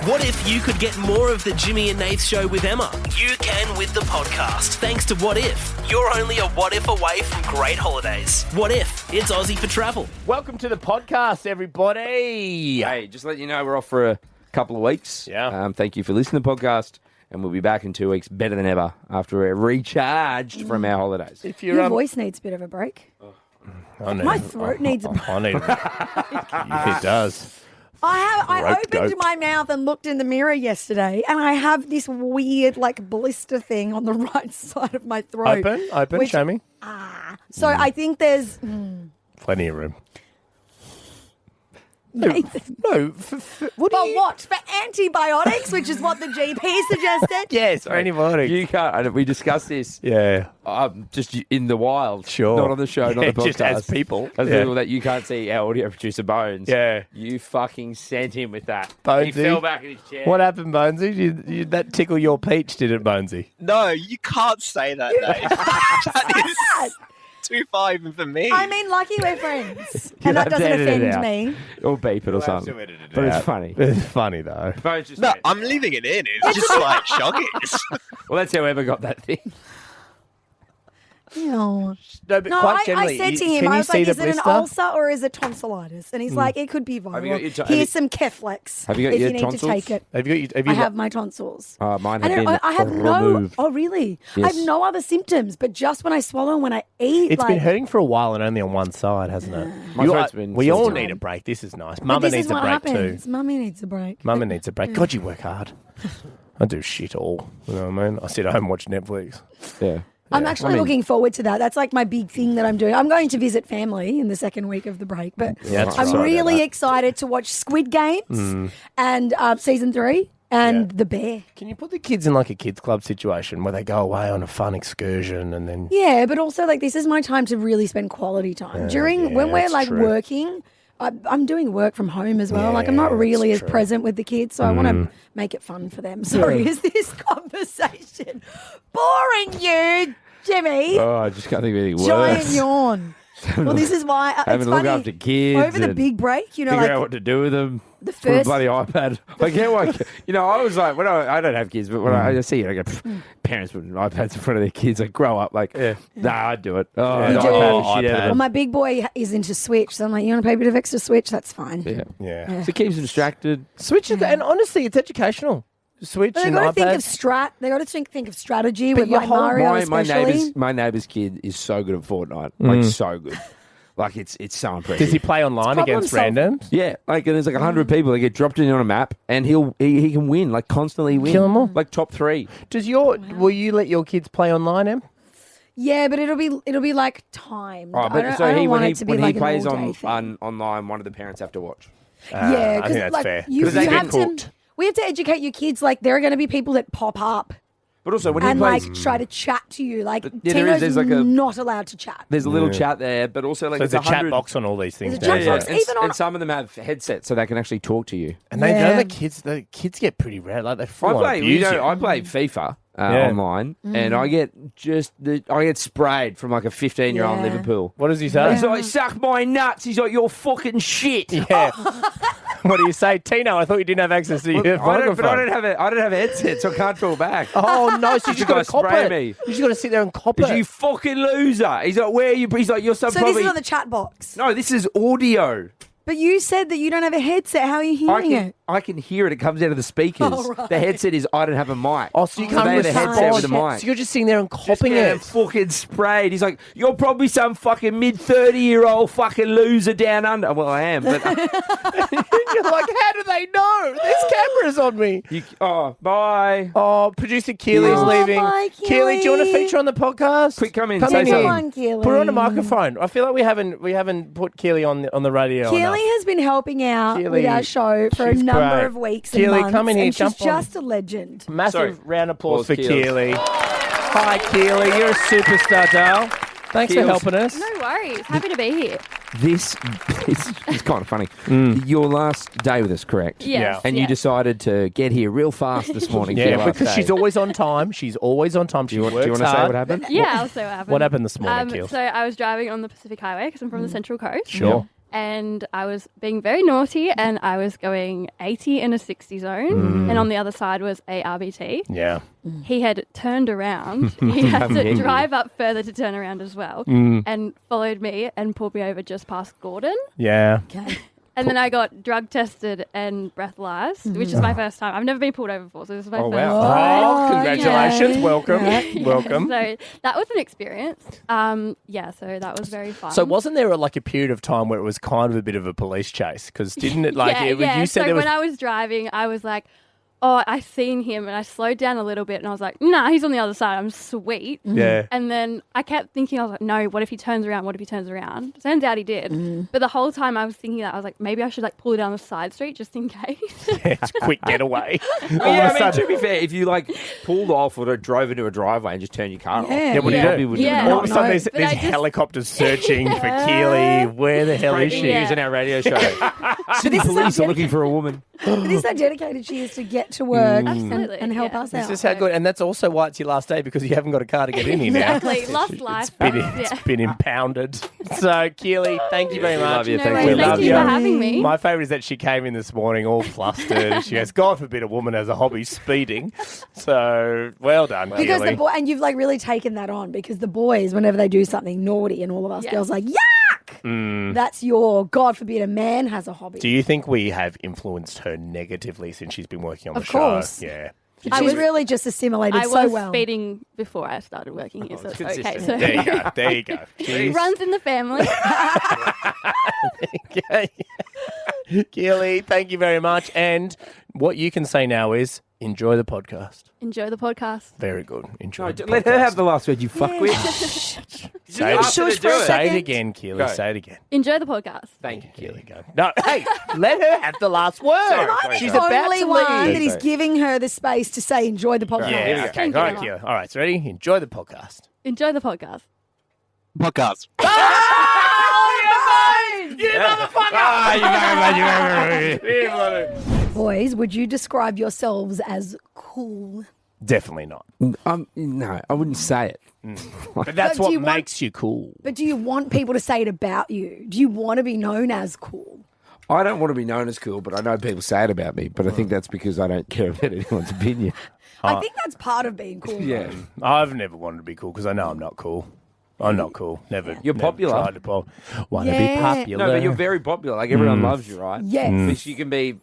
What if you could get more of the Jimmy and Nath Show with Emma? You can with the podcast, thanks to What If. You're only a what if away from great holidays. What if? It's Aussie for travel. Welcome to the podcast, everybody. Hey, just let you know we're off for a couple of weeks. Yeah. Thank you for listening to the podcast, and we'll be back in 2 weeks better than ever after we're recharged from our holidays. If you're Your voice needs a bit of a break. My throat needs a break. I need it. It does. I opened goat. my mouth and looked in the mirror yesterday, and I have this weird, blister thing on the right side of my throat. Open, show me. So I think there's... Plenty of room. Nathan. No, what do you... What? For antibiotics, which is what the GP suggested? Yes, for antibiotics. You can't. We discussed this. Yeah. Just in the wild. Sure. Not on the show, not the podcast. Just as people. As people that you can't see our audio producer Bones. Yeah. You fucking sent him with that. Bonesy. He fell back in his chair. What happened, Bonesy? You that tickle your peach, did it, Bonesy? No, you can't say that, Dave. That is too far even for me. I mean, lucky we're friends. And that doesn't offend me. Or beep it or something. But it's funny. It's funny, though. Bones just No, went. I'm leaving it in. It's just shocking. Well, that's how Emma got that thing. Ew. No, but No, quite I generally, said to him, can I you was see like, the is it an blister? ulcer or is it tonsillitis? And he's like, it could be Have you got viral. your have Here's you- some Keflex Have you got if your you need tonsils? to take it. Have you I have my tonsils. Mine I have don't been know, I have removed. Oh, really? Yes. I have no other symptoms, but just when I swallow and when I eat. It's been hurting for a while and only on one side, hasn't it? My throat's been we sore all too. need a break. This is nice. But Mama this needs is a what break happens. too. Mummy needs a break. Mama needs a break. God, you work hard. I do shit all. You know what I mean? I sit at home and watch Netflix. Yeah. I'm actually looking forward to that. That's like my big thing that I'm doing. I'm going to visit family in the second week of the break, but Yeah, that's I'm right. really excited to watch Squid Games and season 3 and The Bear. Can you put the kids in like a kids club situation where they go away on a fun excursion and then... Yeah, but also this is my time to really spend quality time. When we're that's true. working, I'm doing work from home as well. I'm not Yeah, really as that's true. present with the kids, so I want to make it fun for them. Sorry, is this conversation boring you, Jimmy? Oh, I just can't think of anything Giant worse. yawn. Well, this is why it's Having to look funny. after kids Over the and big break, Figure out what to do with them. the Put a first. bloody iPad. I was like, when I don't have kids, but when I see it, I go, parents putting iPads in front of their kids, they grow up nah, I'd do it. Oh, You no, do. iPad, shit out of Well, them. my big boy is into Switch, so I'm like, you want to pay a bit of extra Switch? That's fine. Yeah. Yeah. So it keeps them distracted. Switch is... And honestly, it's educational. Switch They and got to think iPad. of They got to think of strategy But with your like whole- Mario, My especially. neighbour's kid is so good at Fortnite. Like, so good. Like, it's so impressive. Does he play online against problem-solving. randoms? Yeah, and there's 100 people that get dropped in on a map, and he can win, constantly win. Kill 'em all. Like top 3. Will you let your kids play online, Em? Yeah, but it'll be like timed. Oh, I but don't, so I don't he want when it to he be like plays an all-day thing. online, one of the parents have to watch. Yeah, I because think that's fair. you, 'Cause you they have get hooked. to. We have to educate your kids. There are going to be people that pop up But also when he and plays, try to chat to you. there's Tino's not allowed to chat. there's a little chat there, but also So it's there's a chat 100 box on all these things. There's a now. chat box. And, Even on- and some of them have headsets, so they can actually talk to you. And they Yeah. know the kids get pretty rare. Like they full on abuse you. I play FIFA Yeah. online, and I get sprayed from like a 15-year-old Yeah. Liverpool. What does he say? He's like, suck my nuts. He's like, you're fucking shit. Yeah. What do you say, Tino? I thought you didn't have access to your I don't microphone. have a headset, so I can't talk back. Oh no! So you just got to cop spray it. me. You just got to sit there and cop Because it. you fucking loser. He's like, where are you? He's like, you're so So probably... this is on the chat box. No, this is audio. But you said that you don't have a headset. How are you hearing it? I can hear it. It comes out of the speakers. Oh, right. The headset is I don't have a mic. Oh, so you can't they have the respond. headset with a mic. So you're just sitting there and Just copping getting it. fucking sprayed. He's like, you're probably some fucking mid-30-year-old fucking loser down under. Well, I am, but You're like, how do they know? There's cameras on me. bye. Oh, producer Keely's Oh, leaving. bye, Keely, do you want to Keely. feature on the podcast? Quick, come in, Come say in something. here. Come on, Keely. Put her on a microphone. I feel like we haven't put Keely on the radio. Keely enough. has been helping out Keely, with our show for a she's number great. of weeks Keely, and months. come in here, and jump she's on. just a legend. Massive Sorry. round of applause for Keely. Keely. Hi, Keely. You're a superstar, Dale. Thanks for Keels. helping us. No worries. Happy to be here. This is kind of funny. Your last day with us, correct? Yes, And you yes. decided to get here real fast this morning. for your Yeah, last because day. she's always on time. She's always on time. She Do you want works to say hard. what happened? Yeah, I'll say what happened. What happened this morning, Keels? So I was driving on the Pacific Highway because I'm from the Central Coast. Sure. and I was being very naughty, and I was going 80 in a 60 zone, and on the other side was a RBT. Yeah. He had turned around. He had to drive up further to turn around as well, and followed me and pulled me over just past Gordon. Yeah. Okay. And then I got drug tested and breathalyzed, which is my first time. I've never been pulled over before, so this is my first time. Oh, congratulations. yeah. Welcome. Yeah. Welcome. So that was an experience. So that was very fun. So wasn't there a period of time where it was kind of a bit of a police chase? Because didn't it you said so there was... when I was driving, I was like, oh, I seen him, and I slowed down a little bit, and I was like, nah, he's on the other side. I'm sweet. Yeah. And then I kept thinking, I was like, no, what if he turns around? What if he turns around? Turns out he did. But the whole time I was thinking that, I was like, maybe I should pull it down the side street just in case. It's a quick getaway. To be fair, if you pulled off or drove into a driveway and just turned your car off, Yeah, what do you do? Yeah. All of a sudden, there's But I just- helicopters searching for Keely. Where the hell is breaking she? news in our radio show. Sydney this is police how are looking for a woman. But this is how dedicated she is to get to work Absolutely, and help yeah. us This out. is how good, and that's also why it's your last day, because you haven't got a car to get in here now. Exactly. Lost life. It's been impounded. So, Keely, thank you very We much. love you. No Thank worries. you. Thank you for having me. My favourite is that she came in this morning all flustered. She goes, God forbid a woman has a hobby speeding. So, well done, Because Keely. the boy, and you've really taken that on, because the boys, whenever they do something naughty, and all of us Yeah. girls yuck. That's your, God forbid a man has a hobby. Do you think we have influenced her negatively since she's been working on the Of show? course. Yeah. She's really just assimilated I so was well. speeding before I started working here, so it's okay. consistent. So There you go. There you go. it Jeez. runs in the family. Okay. Keely, thank you very much. And what you can say now is enjoy the podcast. Enjoy the podcast. Very good. Enjoy the Let her podcast. have the last word, you fuckwit. Say Ask her to do it. Say it again, Keely. Go. Say it again. Enjoy the podcast. Thank you, There Keely. you go. No, hey, let her have the last word. Sorry. She's the about only to one leave. that is giving her the space to say enjoy the podcast. Yeah, Here we go. okay. Thank All you, right, Emma. Keely. All right, so ready? Enjoy the podcast. Enjoy the podcast. Podcast. You motherfucker! Boys, would you describe yourselves as cool? Definitely not. No, I wouldn't say it. But that's But do what you want- makes you cool. But do you want people to say it about you? Do you want to be known as cool? I don't want to be known as cool, but I know people say it about me. But I think that's because I don't care about anyone's opinion. I think that's part of being cool. Yeah. I've never wanted to be cool because I know I'm not cool. I'm not cool. Never. You're never popular. tried to want to be Yeah. popular. No, but you're very popular. Like everyone loves you, right? Yes. Because you can be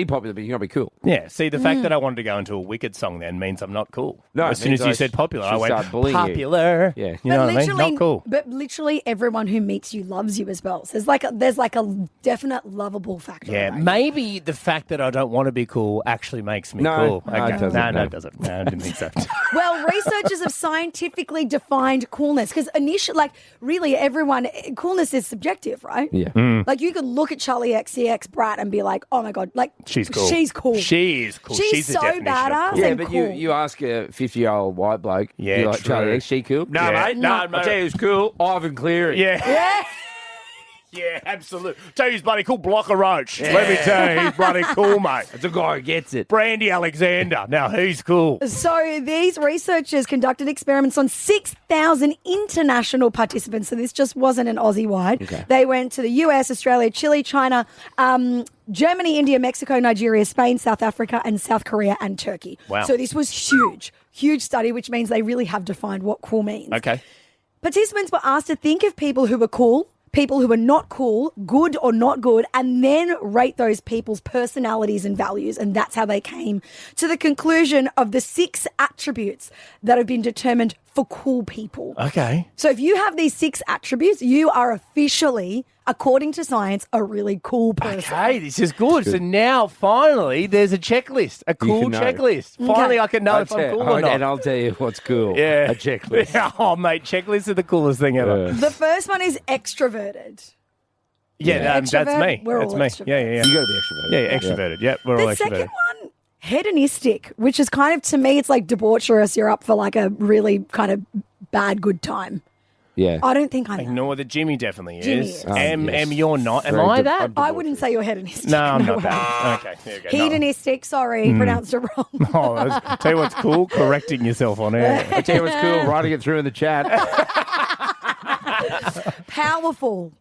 popular, but you can be cool. Yeah. See, the fact that I wanted to go into a Wicked song then means I'm not cool. No, as it soon as means you I said popular, I should went start bullying you. popular. Yeah. You know what I mean? Not cool. But literally everyone who meets you loves you as well. So there's like a definite lovable factor. Yeah, about you. maybe the fact that I don't want to be cool actually makes me No, cool. no, it doesn't, No, no. it doesn't. No, I didn't think so. Well, researchers have scientifically defined coolness because initially, really, coolness is subjective, right? Yeah. Like you could look at Charlie XCX Brat and be like, oh my God, like She's cool. She's cool. She is cool. She's the so definition of badass. cool. Yeah, and but cool. you ask a 50-year-old white bloke, Yeah, you like true. Charlie X, she cool? No, Yeah. mate. No, I'll tell you who's cool. Ivan Cleary. Yeah. Yeah. Yeah, absolutely. Tell you he's bloody cool. Blocker Roach. Let me tell you, he's bloody cool, mate. It's a guy who gets it. Brandy Alexander. Now, he's cool. So these researchers conducted experiments on 6,000 international participants. So this just wasn't an Aussie-wide. Okay. They went to the US, Australia, Chile, China, Germany, India, Mexico, Nigeria, Spain, South Africa, and South Korea and Turkey. Wow. So this was huge study, which means they really have defined what cool means. Okay. Participants were asked to think of people who were cool, people who were not cool, good or not good, and then rate those people's personalities and values. And that's how they came to the conclusion of the 6 attributes that have been determined for cool people. Okay. So if you have these 6 attributes, you are officially, according to science, a really cool person. Okay, this is good. So now, finally, there's a checklist, a cool can know. checklist. Finally, I can know if I'm And cool or not. I'll tell you what's cool. Yeah. A checklist. Oh, mate, checklists are the coolest thing ever. The first one is extroverted. Yeah, that's Extrovert, me. we're That's all me. extroverted. Yeah. You got to be extroverted. Yeah, extroverted. Yeah, we're all The extroverted. second one, hedonistic, which is kind of, to me, it's like debaucherous. You're up for like a really kind of bad good time. Yeah. I don't think I'm that. Ignore that Jimmy definitely Jimmy is. is. Em, you're not. Am Very I de- that? I'm I wouldn't say you're hedonistic. No, I'm not way. that. Okay, there you go. Hedonistic, sorry, pronounced it wrong. No. Oh, tell you what's cool, correcting yourself on air. I tell you what's cool, writing it through in the chat. Powerful.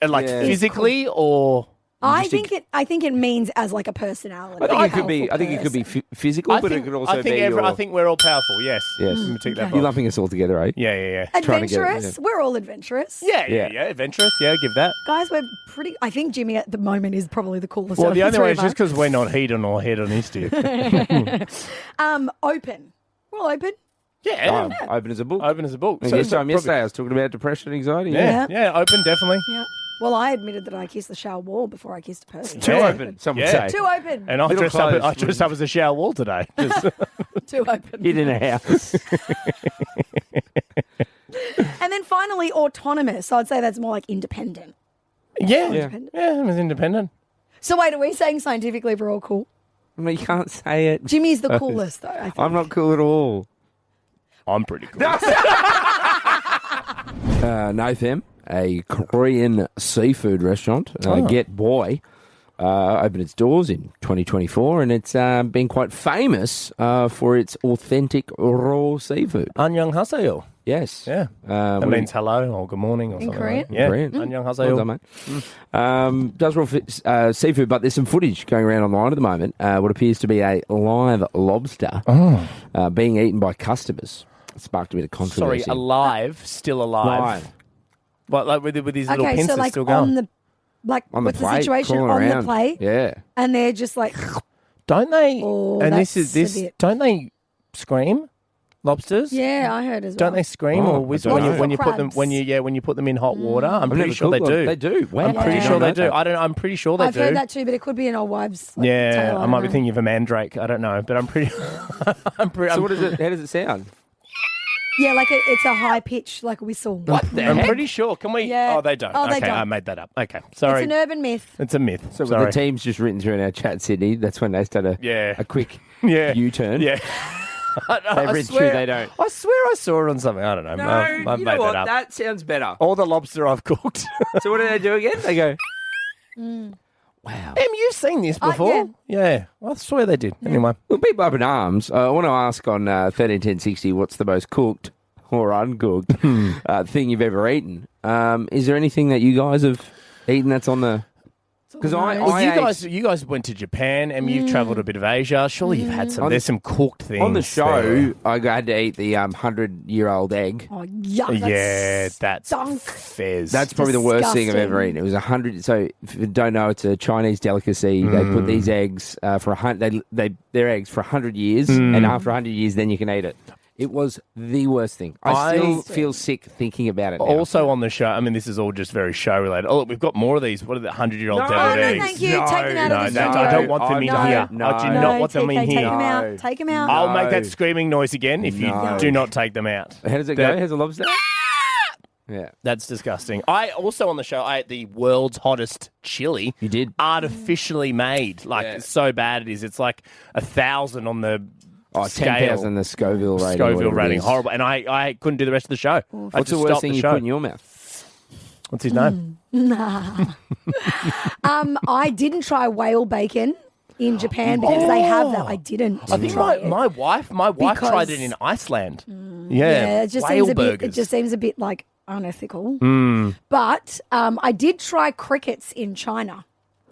like Yeah. physically or? I think it means as like a personality. I think a it could be. powerful I think it could be person. physical, but it could also be. I think we're all powerful. Yes. Yes. Let me tick that You're box. lumping us all together, eh? Yeah. trying to get it, Adventurous. We're all adventurous. Yeah. Adventurous. Yeah, give that. Guys, we're pretty. I think Jimmy at the moment is probably the coolest. Well, out the of only three way of is just us. because we're not head on his stick. Open. We're all open. Yeah. Open as a book. Open as a book. And So this time probably- yesterday, I was talking about depression, anxiety. Yeah, open, definitely. Yeah. Well, I admitted that I kissed the shower wall before I kissed a person. Too Yeah. open, some would Yeah. say. Too open. And I Little dressed up. I clothes. dressed up as a shower wall today. Just- Too open. Hid in a house. And then finally, autonomous. So I'd say that's more like independent. yeah, Yeah. I was independent. So wait, are we saying scientifically we're all cool? No, you can't say it. Jimmy's the coolest, though. I think. I'm not cool at all. I'm pretty cool. Nathan, a Korean seafood restaurant, Get Boy, opened its doors in 2024, and it's been quite famous for its authentic raw seafood. Annyeonghaseyo. Yes. Yeah. What That do means hello or good morning or something. Korean? Like that. Yeah. Korean. Well Annyeonghaseyo. done, mate. Does raw seafood, but there's some footage going around online at the moment. What appears to be a live lobster being eaten by customers. It sparked a bit of Sorry, controversy. alive, still alive. Live. But like with his little Okay, pincers so like still going. on the On the what's plate, the situation crawling on around. the plate, Yeah. and they're just like, Don't they? Oh, and this that's is a bit- Don't they scream? Lobsters? yeah, I heard as well. Don't they scream Oh, or I whistle don't when know. you put them Crabs. when you put them in hot water? I'm I've pretty never sure they cooked one. do. They do. Wow. I'm pretty Yeah. sure they I do. don't know I don't. I'm pretty sure they I've do. heard that too, but it could be an old wives. Like, Yeah, tale, I might be don't thinking of a mandrake. I don't know, but I'm pretty. I'm pretty. So what is it? How does it sound? know. Yeah, like it's a high pitch, like a whistle. I'm pretty sure. Can we? Yeah. Oh, they don't. Oh, they okay, don't. I made that up. Okay, sorry. It's an urban myth. It's a myth. So sorry. the team's just written through in our chat, Sydney. That's when they start a quick Yeah. U-turn. Yeah. They've written through, they don't. I swear I saw it on something. I don't know. I've made that up. That sounds better. All the lobster I've cooked. So what do they do again? They go, wow. Em, you've seen this before? Yeah. I swear they did. Anyway. Well, people up in arms. I want to ask on 131060, what's the most cooked or uncooked thing you've ever eaten? Is there anything that you guys have eaten that's on the... Because Well, you guys went to Japan and you've travelled a bit of Asia. Surely you've had some. There's some cooked things on the show, there. I had to eat the 100-year-old egg. Oh, yuck. Yeah, that's stunk. fez. That's probably the worst thing I've Disgusting. ever eaten. It was 100. So if you don't know, it's a Chinese delicacy. They put these eggs for they're eggs for 100 years, and after 100 years, then you can eat it. It was the worst thing. I still feel sick thinking about it now. Also on the show, I mean, this is all just very show related. Oh, look, we've got more of these. What are the 100-year-old No, deviled no, eggs? thank you. Take them out of the No, studio. I don't want them in No, here. no. I do No, not want them in TK, here. Take them No. out. Take them out. I'll make No. that screaming noise again if you No. do not take them out. How does it go? How's a lobster? Yeah. That's disgusting. I also on the show, I ate the world's hottest chili. You did? Artificially made. Like, Yeah. it's so bad it is. It's like 1,000 on the Oh, scale. 10,000 the Scoville rating. Scoville whatever it rating. is. Horrible. And I couldn't do the rest of the show. I What's just the worst stopped thing the you show. put in your mouth? What's his name? I didn't try whale bacon in Japan because they have that. I didn't. I think try it. my wife Because- tried it in Iceland. Yeah, it just whale seems a bit. It burgers. just seems a bit like unethical. But I did try crickets in China.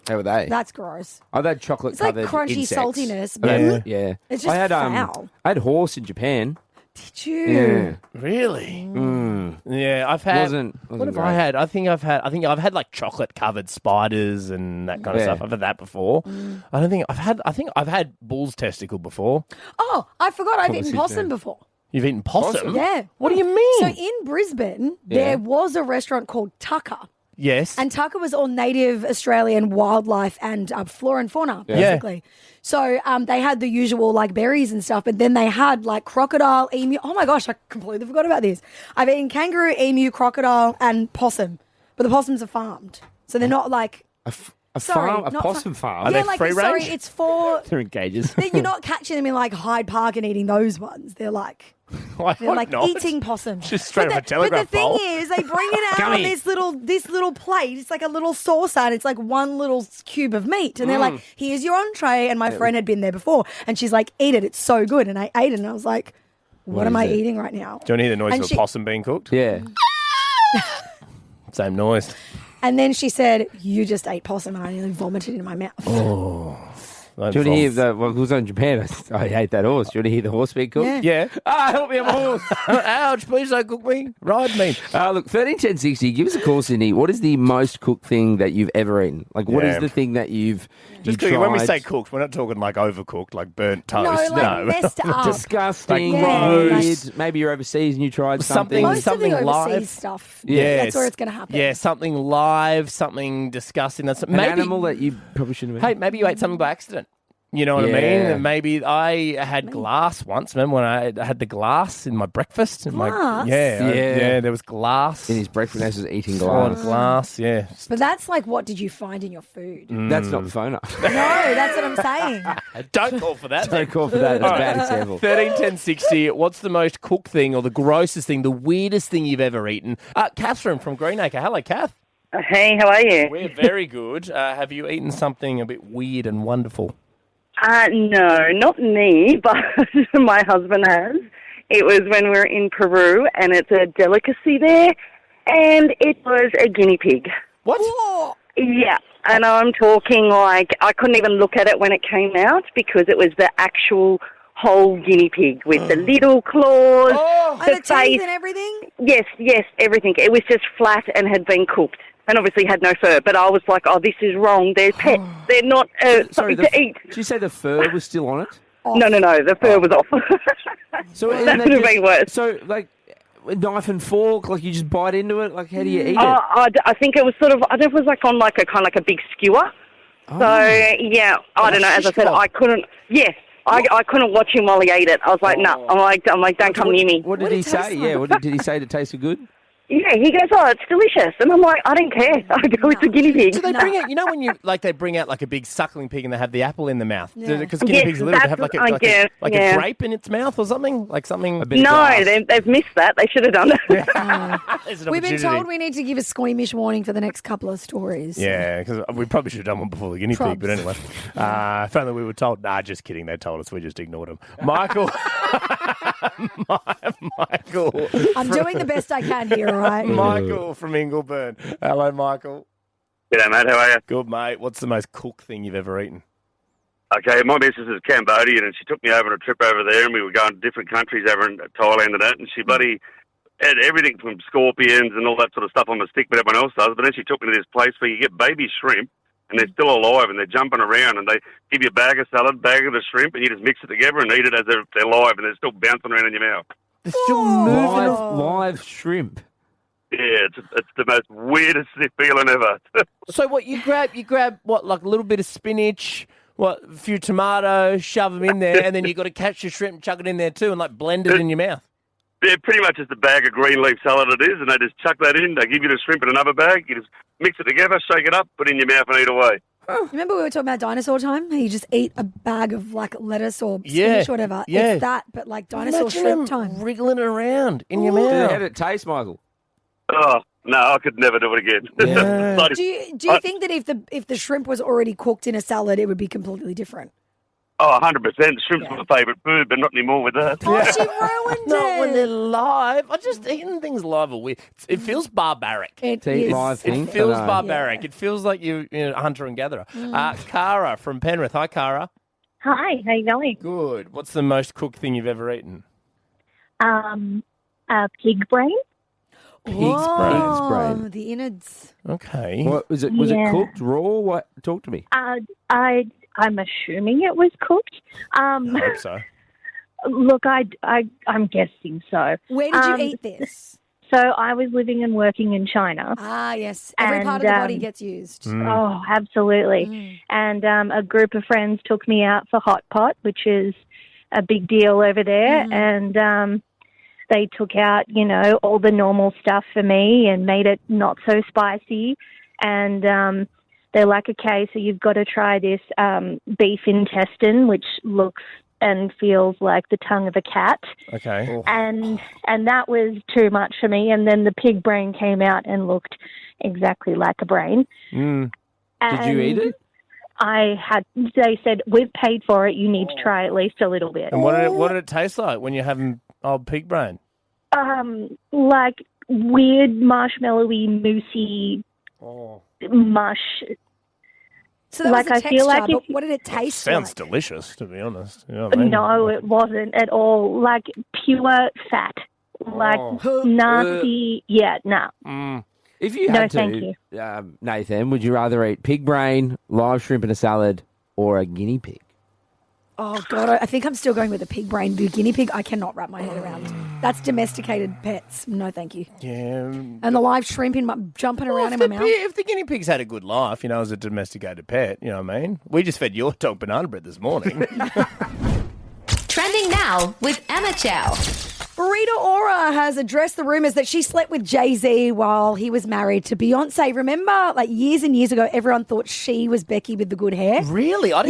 How were they? That's gross. I've had chocolate It's like covered crunchy insects. saltiness. Yeah. Yeah. It's just I had, foul. I had horse in Japan. Did you? Yeah. Really? Mm. Yeah, I've had. Wasn't what have great. I had? I think I've had like chocolate covered spiders and that kind of Yeah. stuff. I've had that before. I don't think I've had bull's testicle before. Oh, I forgot I've eaten Sausage, possum yeah. before. You've eaten possum? Possum? Yeah. What do you mean? So in Brisbane, Yeah. there was a restaurant called Tucker. yes. And Tucker was all native Australian wildlife and flora and fauna, basically. So they had the usual like berries and stuff, but then they had like crocodile, emu. Oh my gosh, I completely forgot about this. I've eaten kangaroo, emu, crocodile, and possum, but the possums are farmed, so they're not like A Sorry, farm, a not possum farm. Are yeah, they like free sorry, range? it's for. They're in cages. You're not catching them in like Hyde Park and eating those ones. They're like I they're hope like not. eating possum. Just straight but off a telegraph But the pole. thing is, they bring it out Come on here. this little plate. It's like a little saucer, and it's like one little cube of meat. And they're like, "Here's your entree." And my friend had been there before, and she's like, "Eat it. It's so good." And I ate it, and I was like, "What am is I it? eating right now?" Do you want to hear the noise And of she- a possum being cooked? Yeah. Same noise. And then she said, you just ate possum and I nearly vomited in my mouth. Oh. Do you want to hear well, it was on Japan. I hate that horse. Do you want to hear the horse being cooked? Yeah. Yeah. Help me, I'm a horse. Ouch, please don't cook me. Ride me. Look, 131060, give us a call, Sydney. What is the most cooked thing that you've ever eaten? Like, what is Yeah. the thing that you've Just you quickly, when we tried? say cooked, we're not talking like overcooked, like burnt No, toast. like messed up. Disgusting, Like weird. gross. Maybe you're overseas and you tried Something- something. Most of the something overseas live. stuff. Yes. That's where it's going to happen. Yeah, something live, something disgusting. That's An maybe, animal that you probably shouldn't have Hey, eaten. maybe you ate something by accident. You know what I mean? Yeah. And maybe I had glass once. Remember when I had the glass in my breakfast? In Glass? Yeah, there was glass. In his breakfast, as was eating Oh, glass. glass, yeah. But that's like, what did you find in your food? That's not phoner. No, that's what I'm saying. Don't call for that. Don't call for that. That's a bad example. 131060. What's the most cooked thing or the grossest thing, the weirdest thing you've ever eaten? Catherine from Greenacre. Hello, Kath. Hey, how are you? We're very good. Have you eaten something a bit weird and wonderful? No, not me, but my husband has. It was when we were in Peru, and it's a delicacy there, and it was a guinea pig. What? Yeah, and I'm talking like I couldn't even look at it when it came out because it was the actual whole guinea pig with the little claws, Oh. And the face. teeth and everything? Yes, everything. It was just flat and had been cooked. And obviously had no fur, but I was like, oh, this is wrong. They're pets. They're not something to eat. Did you say the fur was still on it? No, the fur was off. So That would have been worse. So, like, a knife and fork, like you just bite into it? Like, how do you eat it? I think it was sort of, I don't know if it was like on like a kind of like a big skewer. Oh. So, yeah, I don't know. As I said, I couldn't, yes, I couldn't watch him while he ate it. I was like, no, I'm like, don't come near me. What did he say? Yeah, did he say it tasted good? Yeah, he goes, oh, it's delicious. And I'm like, I don't care. I go, it's a guinea pig. Do they bring out, you know when they bring out like a big suckling pig and they have the apple in the mouth? Yeah. Because guinea Yes, pigs are little, they have that's like a what I guess, a grape in its mouth or something? Like something... A bit of No, glass. they've missed that. They should have done that. There's an We've been opportunity. told we need to give a squeamish warning for the next couple of stories. Yeah, because we probably should have done one before the guinea pig, but Probs. anyway. If only we were told. Nah, just kidding. They told us. We just ignored them. Michael. Michael. I'm doing the best I can here, all right? Michael from Ingleburn. Hello, Michael. G'day, mate. How are you? Good, mate. What's the most cooked thing you've ever eaten? Okay, my missus is Cambodian, and she took me over on a trip over there, and we were going to different countries over in Thailand and that, and she bloody had everything from scorpions and all that sort of stuff on the stick, but everyone else does. But then she took me to this place where you get baby shrimp, and they're still alive, and they're jumping around, and they give you a bag of salad, bag of the shrimp, and you just mix it together and eat it as they're alive, and they're still bouncing around in your mouth. They're still moving. Live shrimp. Yeah, it's the most weirdest feeling ever. So what, you grab what, like a little bit of spinach, what, a few tomatoes, shove them in there, and then you got to catch your shrimp and chuck it in there too and like blend it in your mouth. Yeah, pretty much just a bag of green leaf salad it is, and they just chuck that in. They give you the shrimp in another bag. You just mix it together, shake it up, put it in your mouth and eat away. Remember we were talking about dinosaur time? How you just eat a bag of like lettuce or Yeah, spinach or whatever. yeah. It's that, but like dinosaur Imagine shrimp them time. wriggling around in your How mouth. did it taste, Michael? Oh, no, I could never do it again. Yeah. Bloody- Do you think that if the shrimp was already cooked in a salad, it would be completely different? Oh, 100%. Shrimp's my favourite food, but not anymore with that. Oh, she ruined Not when they're it. live. I just eating things live are weird. It feels barbaric. It To eat is. live It things. feels I know. barbaric. Yeah. It feels like you're a hunter and gatherer. Cara from Penrith. Hi, Cara. Hi, how you going? Good. What's the most cooked thing you've ever eaten? Pig brain. Pig's Oh, brain. the innards. Okay. What was it? Was it Yeah. cooked raw? What? Talk to me. I'm assuming it was cooked. I hope so. Look, I'm guessing so. Where did you eat this? So I was living and working in China. Ah, yes. Every And, part of the body gets used. Oh, absolutely. And a group of friends took me out for hot pot, which is a big deal over there. And they took out, all the normal stuff for me and made it not so spicy. And they're like, okay, so you've got to try this beef intestine, which looks and feels like the tongue of a cat. Okay. And that was too much for me. And then the pig brain came out and looked exactly like a brain. Did you eat it? They said, we've paid for it. You need to try at least a little bit. And what did it taste like when you're having old pig brain? Like weird marshmallowy, moussey mush. So that Like, was I the feel texture, like if but what did it taste Sounds like? delicious, to be honest. You know what I mean? No, it wasn't at all. Like pure fat. Like nasty. Yeah, no. If you No, had thank to, you. Nathan, would you rather eat pig brain, live shrimp in a salad, or a guinea pig? Oh, God, I think I'm still going with the pig brain. The guinea pig, I cannot wrap my head around. That's domesticated pets. No, thank you. Yeah. And the live shrimp jumping around in my mouth. If the guinea pigs had a good life, as a domesticated pet, you know what I mean? We just fed your dog banana bread this morning. Trending now with Emma Chow. Rita Ora has addressed the rumours that she slept with Jay-Z while he was married to Beyonce. Remember, like years and years ago, everyone thought she was Becky with the good hair. Really? I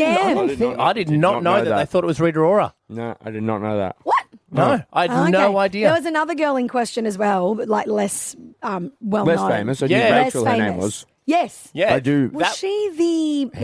did not know that. They thought it was Rita Ora. No, I did not know that. What? No, I had no idea. There was another girl in question as well, but like less well-known. Less famous. I knew Yeah. Rachel, her name was. Yes. Yeah. I do. Was she the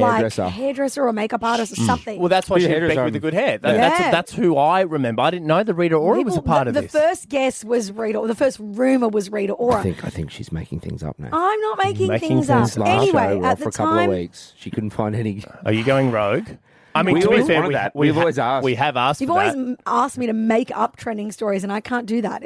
hairdresser or makeup artist or something? Well, that's why Be a she had Becky hairdresser. with the good hair. Yeah. That's who I remember. I didn't know that Rita Ora was a part of the this. first guess was Rita. The first rumor was Rita Ora. I think she's making things up now. I'm not making things things up. up. Anyway, Show at for the a couple of time, weeks, she couldn't find any. Are you going rogue? I mean, We to be always fair, wanted that. We've always asked. We have asked you've for always that. asked me to make up trending stories, and I can't do that.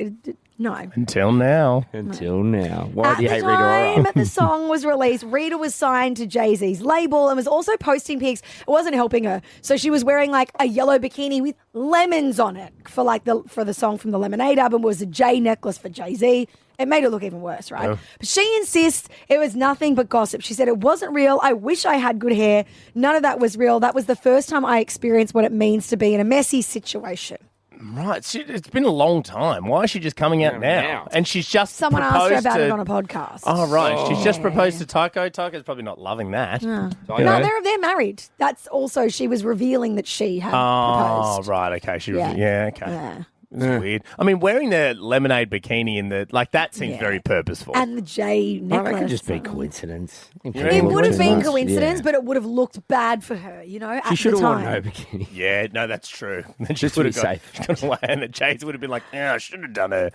No. Until now. Until now. Why At do you the hate Rita time Ora? the song was released, Rita was signed to Jay-Z's label and was also posting pics. It wasn't helping her. So she was wearing like a yellow bikini with lemons on it for the song from the Lemonade album. It was a J necklace for Jay-Z. It made it look even worse, right? Oh. But she insists it was nothing but gossip. She said it wasn't real. I wish I had good hair. None of that was real. That was the first time I experienced what it means to be in a messy situation. Right. It's been a long time. Why is she just coming out now? And she's just Someone asked her proposed about to... it on a podcast. Oh, right. She's just proposed to Tycho. Tycho's probably not loving that. No, You know? they're married. That's also, she was revealing that she had Oh, proposed. right. Okay. Yeah. Okay. Yeah. It's weird. I mean, wearing the lemonade bikini in the that seems very purposeful. And the J Oh, necklace. that could just be coincidence. It would have been coincidence, Yeah. but it would have looked bad for her, at She should the have worn time. no bikini. Yeah, no, that's true. Then she Just to would be have safe. gone away, and the Jays would have been like, "Yeah, I should have done it."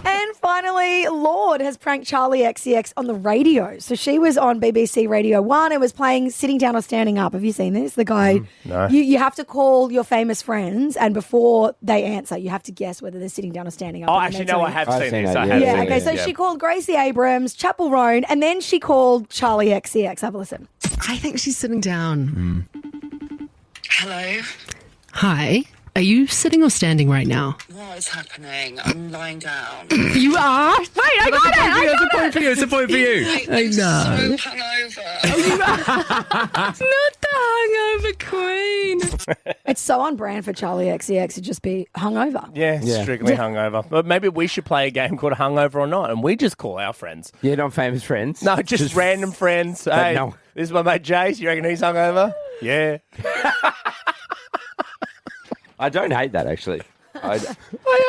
And finally, Lorde has pranked Charlie XCX on the radio. So she was on BBC Radio 1 and was playing Sitting Down or Standing Up. Have you seen this? The guy, No. you have to call your famous friends, and before they answer, you have to guess whether they're sitting down or standing up. Oh, and then actually, they tell no, I you. have I've seen seen this. that, I yeah. have Yeah, seen okay, this, so yeah. she called Gracie Abrams, Chapel Roan, and then she called Charlie XCX. Have a listen. I think she's sitting down. Hello. Hi. Are you sitting or standing right now? What is happening? I'm lying down. You are? Wait, I got it! It's a point for you. It's a point for you. I know. So hungover. Not the hungover queen. It's so on brand for Charlie XCX to just be hungover. Yeah, Yeah. strictly hungover. But maybe we should play a game called Hungover or Not, and we just call our friends. Yeah, not famous friends. No, just random friends. Hey, no. this is my mate Jace. You reckon he's hungover? Yeah. I don't hate that, actually. I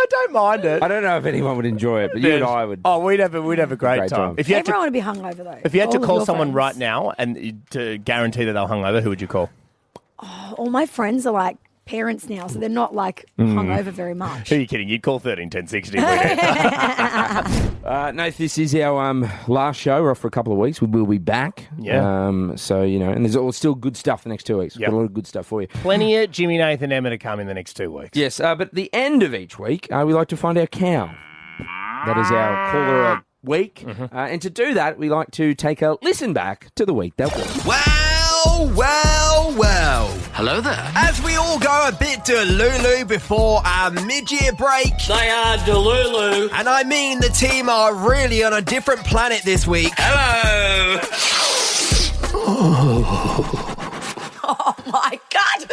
don't mind it. I don't know if anyone would enjoy it, but you and I would. Oh, we'd have a great Great time. time. If you had to, Everyone would be hungover though. if you had to All of call your someone friends. right now and to guarantee that they're hungover, who would you call? All my friends are like parents now, so they're not like hungover very much. Who are you kidding? You'd call 13 10 60. Nath, this is our last show. We're off for a couple of weeks. We will be back. Yeah. So, and there's all still good stuff the next 2 weeks. We've Yep. got a lot of good stuff for you. Plenty of Jimmy, Nath, and Emma to come in the next 2 weeks. Yes, but at the end of each week, we like to find our cow. That is our caller a week. And to do that, we like to take a listen back to the week that was. Well. Hello there. As we all go a bit delulu before our mid-year break. They are delulu. And I mean the team are really on a different planet this week. Hello. Oh my God!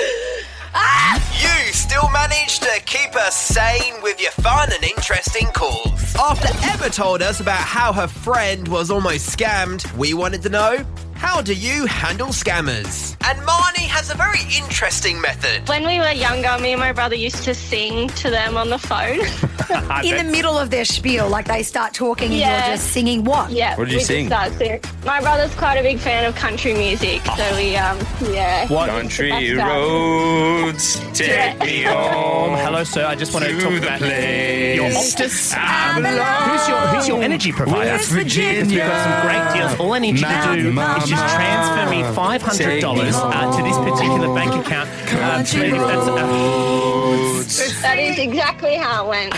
You still managed to keep us sane with your fun and interesting calls. After Emma told us about how her friend was almost scammed, we wanted to know, how do you handle scammers? And Marnie has a very interesting method. When we were younger, me and my brother used to sing to them on the phone. In the middle of their spiel, like they start talking and Yeah. you're just singing what? Yeah. What did you sing? Start singing. My brother's quite a big fan of country music, so we, yeah. What? Country roads, take me home. Hello, sir. I just want to talk about place your Optus. I belong. Who's your energy provider? West Virginia. We've got some great deals. All I need you to do is just transfer me $500 to this particular bank account. That is exactly how it went.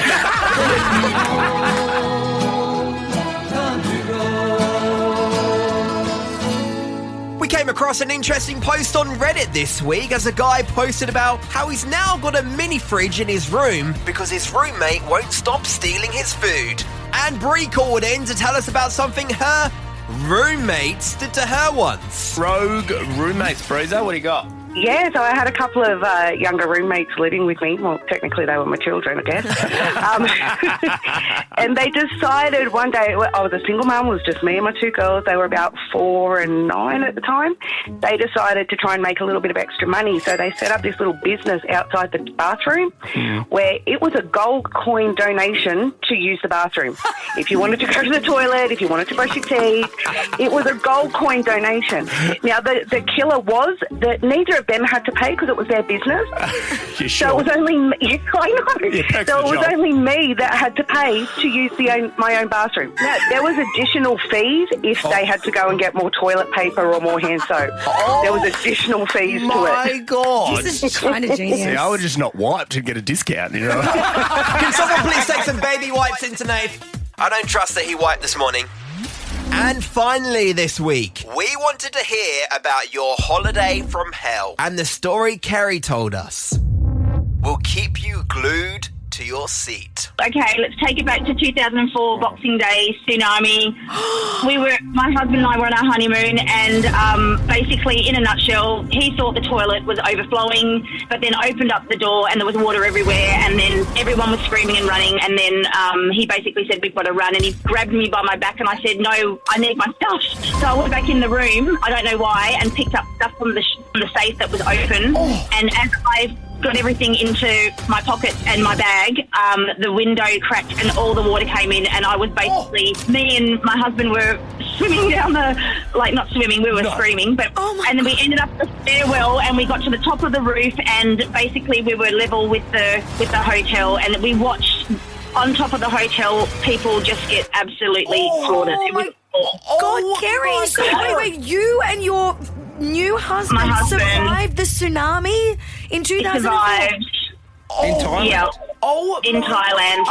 We came across an interesting post on Reddit this week as a guy posted about how he's now got a mini fridge in his room because his roommate won't stop stealing his food. And Bree called in to tell us about something her roommates did to her once. Rogue roommates, Breezer, what do you got? Yeah, so I had a couple of younger roommates living with me. Well, technically they were my children, I guess. And they decided one day, I was a single mum, it was just me and my two girls. They were about 4 and 9 at the time. They decided to try and make a little bit of extra money. So they set up this little business outside the bathroom where it was a gold coin donation to use the bathroom. If you wanted to go to the toilet, if you wanted to brush your teeth, it was a gold coin donation. Now, the killer was that neither of them had to pay because it was their business. You So it was only me. I know. Yeah, So it was only me that had to pay to use my own bathroom. Now, there was additional fees if they had to go and get more toilet paper or more hand soap. There was additional fees to it. My God. This is kind of genius. See, I would just not wipe to get a discount, you know. Can someone please take some baby wipes into Nath? I don't trust that he wiped this morning. And finally this week, we wanted to hear about your holiday from hell. And the story Kerry told us will keep you glued to your seat. Okay, let's take it back to 2004, Boxing Day, tsunami. My husband and I were on our honeymoon, and basically, in a nutshell, he thought the toilet was overflowing, but then opened up the door and there was water everywhere, and then everyone was screaming and running, and then he basically said, we've got to run, and he grabbed me by my back, and I said, no, I need my stuff. So I went back in the room, I don't know why, and picked up stuff from the safe that was open, and as I got everything into my pocket and my bag, the window cracked and all the water came in, and I was basically, me and my husband were swimming down not swimming, we were screaming, but and then we ended up the stairwell and we got to the top of the roof, and basically we were level with the hotel, and we watched on top of the hotel people just get absolutely slaughtered. It was God, Kerry, so wait, you and your new husband, survived the tsunami in 2004? survived. In Thailand? Yeah. In Thailand.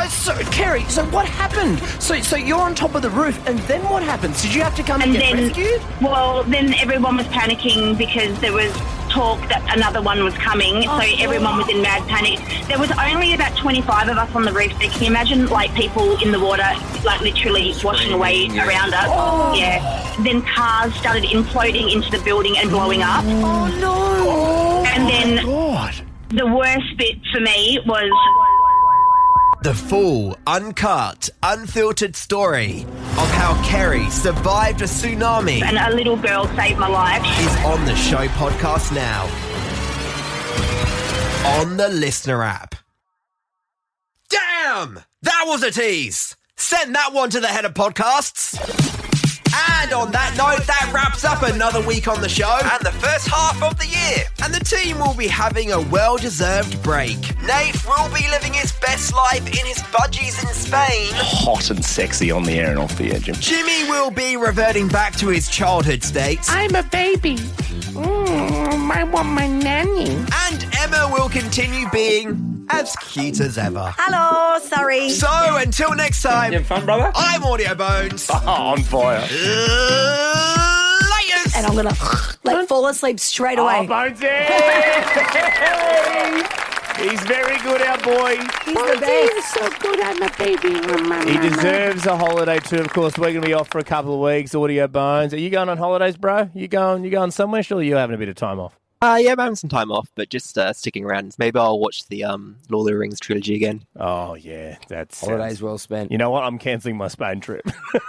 So, Kerry, so what happened? So you're on top of the roof, and then what happens? Did you have to come and get rescued? Well, then everyone was panicking because there was talk that another one was coming, so everyone was in mad panic. There was only about 25 of us on the roof, so can you imagine, people in the water, literally washing away around us? Yeah. Then cars started imploding into the building and blowing up. Oh, no. And then God. the worst bit for me was The full, uncut, unfiltered story of how Kerry survived a tsunami and a little girl saved my life. is on the show podcast now. On the listener app. Damn! That was a tease! Send that one to the head of podcasts. And on that note, that wraps up another week on the show and the first half of the year. And the team will be having a well-deserved break. Nath will be living his best life in his budgies in Spain. Hot and sexy on the air and off the air, Jim. Jimmy will be reverting back to his childhood states. I'm a baby. I want my nanny. And Emma will continue being as cute as ever. Hello, sorry. So until next time, You have fun, brother? I'm Audio Bones. On fire. Laters. And I'm going to fall asleep straight away. Oh, Bonesy! He's very good, our boy. He's the best. You're so good. I'm a baby. He deserves a holiday too. Of course, we're going to be off for a couple of weeks. Audio Bones. Are you going on holidays, bro? You going somewhere? Surely you're having a bit of time off. Yeah, I'm having some time off, but just sticking around. Maybe I'll watch the Lord of the Rings trilogy again. Oh, yeah. That's Holidays well spent. You know what? I'm cancelling my Spain trip.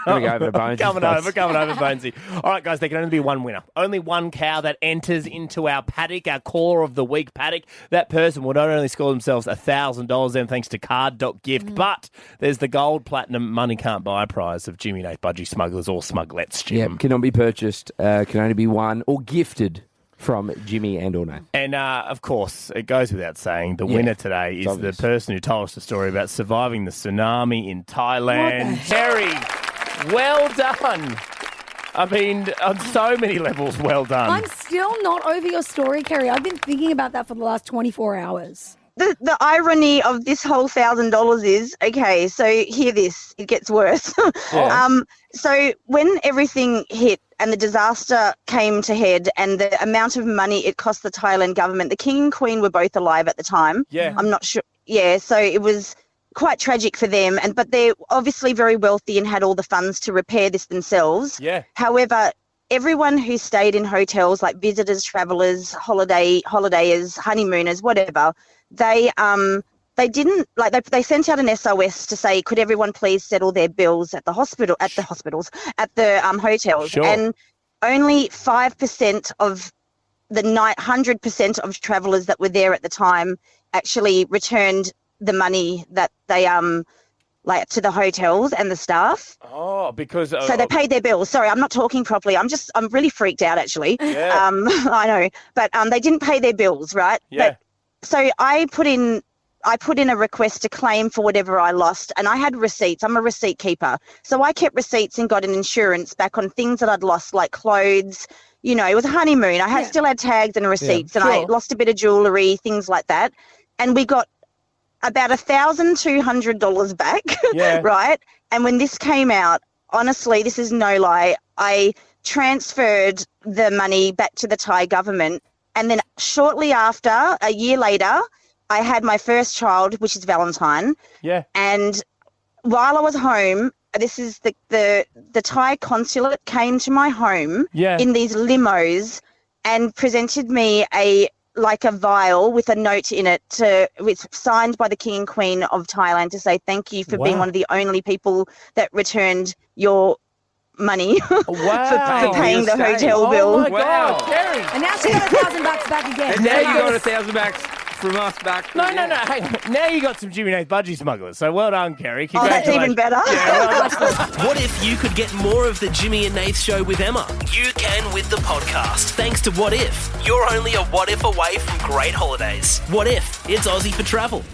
Gonna go over to Bonesy. Coming over, Bonesy. All right, guys, there can only be one winner. Only one cow that enters into our paddock, our caller of the week paddock. That person will not only score themselves $1,000 then thanks to card.gift, but there's the gold, platinum, money can't buy prize of Jimmy Nath Budgie Smugglers or Smugglettes, Jim. Yeah, cannot be purchased, can only be won or gifted from Jimmy and or Nath. And, of course, it goes without saying, the winner today is the person who told us the story about surviving the tsunami in Thailand. Terry, well done. I mean, on so many levels, well done. I'm still not over your story, Kerry. I've been thinking about that for the last 24 hours. The irony of this whole $1,000 is, okay, so hear this, it gets worse. So when everything hit and the disaster came to head and the amount of money it cost the Thailand government, the king and queen were both alive at the time. Yeah. I'm not sure. Yeah, so it was quite tragic for them, but they're obviously very wealthy and had all the funds to repair this themselves. Yeah. However, everyone who stayed in hotels, like visitors, travellers, holidayers, honeymooners, whatever, they didn't, like, they sent out an SOS to say, could everyone please settle their bills at the hotels, Sure. And only 5% of the 100% of travellers that were there at the time actually returned the money that they to the hotels and the staff. Oh, because so they paid their bills. Sorry, I'm not talking properly. I'm really freaked out actually. Yeah. I know, but they didn't pay their bills, right? Yeah. So I put in a request to claim for whatever I lost, and I had receipts. I'm a receipt keeper. So I kept receipts and got an insurance back on things that I'd lost, like clothes. You know, it was a honeymoon. I still had tags and receipts, and I lost a bit of jewellery, things like that. And we got about $1,200 back, right? And when this came out, honestly, this is no lie, I transferred the money back to the Thai government. And then shortly after, a year later, I had my first child, which is Valentine. Yeah. And while I was home, this is the Thai consulate came to my home in these limos and presented me a vial with a note in it signed by the King and Queen of Thailand to say thank you for being one of the only people that returned your money for paying the hotel bill. Oh my God, Terry. And now she got $1,000 back again. And now you got $1,000 from us back. No. Hang on. Now you got some Jimmy Nath Budgie Smugglers. So well done, Kerry. Oh, that's even better. Yeah, well done. What if you could get more of the Jimmy and Nath Show with Emma? You can with the podcast. Thanks to What If. You're only a what if away from great holidays. What if it's Aussie for travel?